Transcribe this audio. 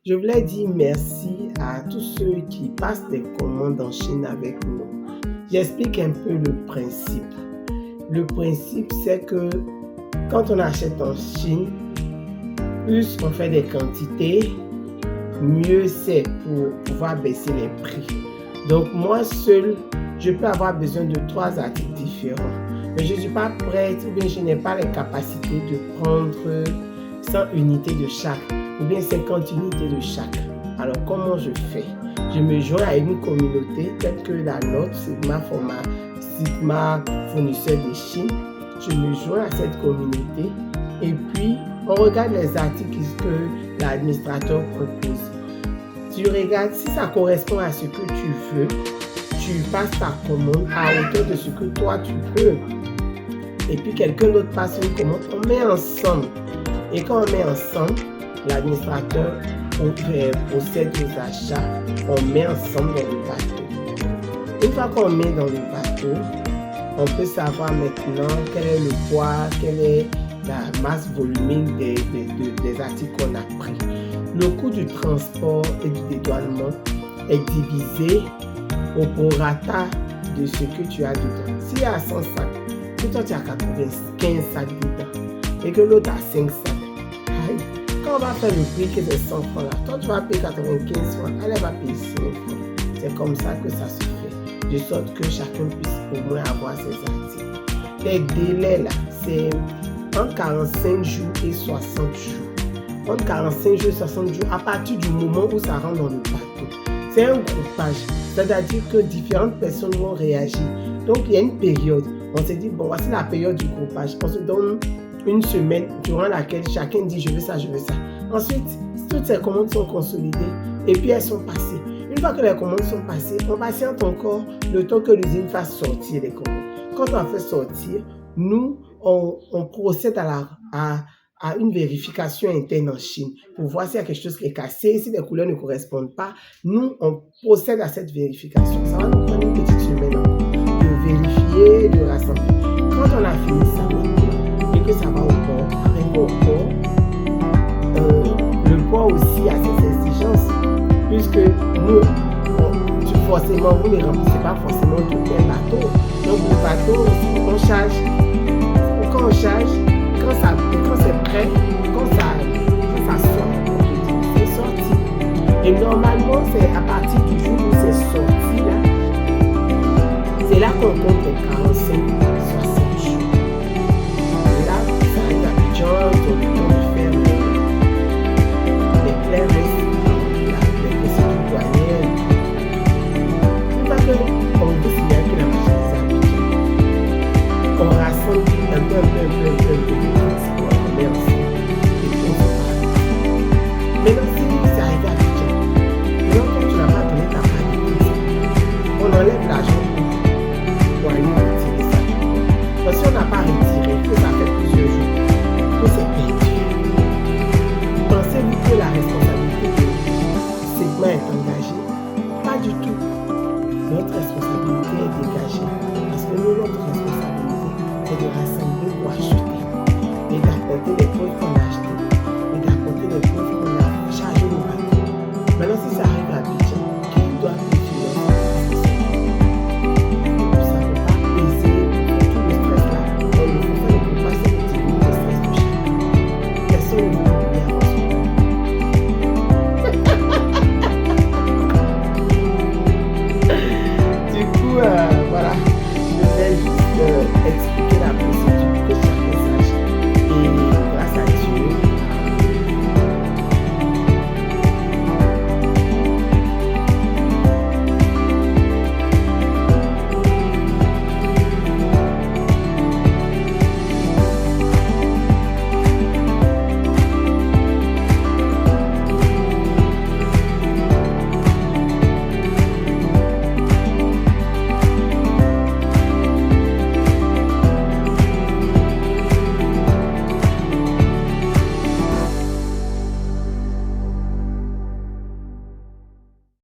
Je voulais dire merci à tous ceux qui passent des commandes en Chine avec nous. J'explique un peu le principe. Le principe, c'est que quand on achète en Chine, plus on fait des quantités, mieux c'est pour pouvoir baisser les prix. Donc moi seul, je peux avoir besoin de 3 articles différents. Mais je ne suis pas prête ou bien je n'ai pas les capacités de prendre 100 unités de chaque ou bien 50 unités de chaque. Alors comment je fais? Je me joins à une communauté telle que la nôtre, Sigma fournisseur de Chine. Je me joins à cette communauté et puis on regarde les articles que l'administrateur propose. Tu regardes si ça correspond à ce que tu veux, tu passes ta commande à hauteur de ce que toi tu peux. Et puis quelqu'un d'autre passe une commande, on met ensemble. Et quand on met ensemble, l'administrateur procède aux achats, on met ensemble dans le bateau. Une fois qu'on met dans le bateau, on peut savoir maintenant quel est le poids, quelle est la masse volumique des articles qu'on a pris. Le coût du transport et du dédouanement est divisé au prorata de ce que tu as dedans. S'il y a 100 sacs, que toi tu as 95 sacs dedans et que l'autre a 5 sacs, quand on va faire le prix que c'est 100 francs là, toi tu vas payer 95 francs, elle va payer 5 francs. C'est comme ça que ça se fait, de sorte que chacun puisse au moins avoir ses articles. Les délais là, c'est entre 45 jours et 60 jours. Entre 45 jours et 60 jours, à partir du moment où ça rentre dans le bateau. C'est un groupage, c'est-à-dire que différentes personnes vont réagir. Donc il y a une période, on se dit, bon, voici la période du groupage. On se donne une semaine durant laquelle chacun dit, je veux ça, je veux ça. Ensuite, toutes ces commandes sont consolidées et puis elles sont passées. Une fois que les commandes sont passées, on patiente encore le temps que l'usine fasse sortir les commandes. Quand on fait sortir, nous, on procède à une vérification interne en Chine pour voir s'il y a quelque chose qui est cassé, si les couleurs ne correspondent pas. Nous, on procède à cette vérification. Ça va nous prendre une petite semaine de vérifier, de rassembler. Quand on a fini ça maintenant et que ça va au port, arrive au port, le port aussi a ses exigences puisque nous, forcément, vous ne remplissez pas forcément tout un bateau. Donc le bateau, on charge. Quand on charge, quand c'est prêt, quand ça sort, c'est sorti. Et normalement, c'est à partir du jour où c'est sorti là, c'est là qu'on compte les 40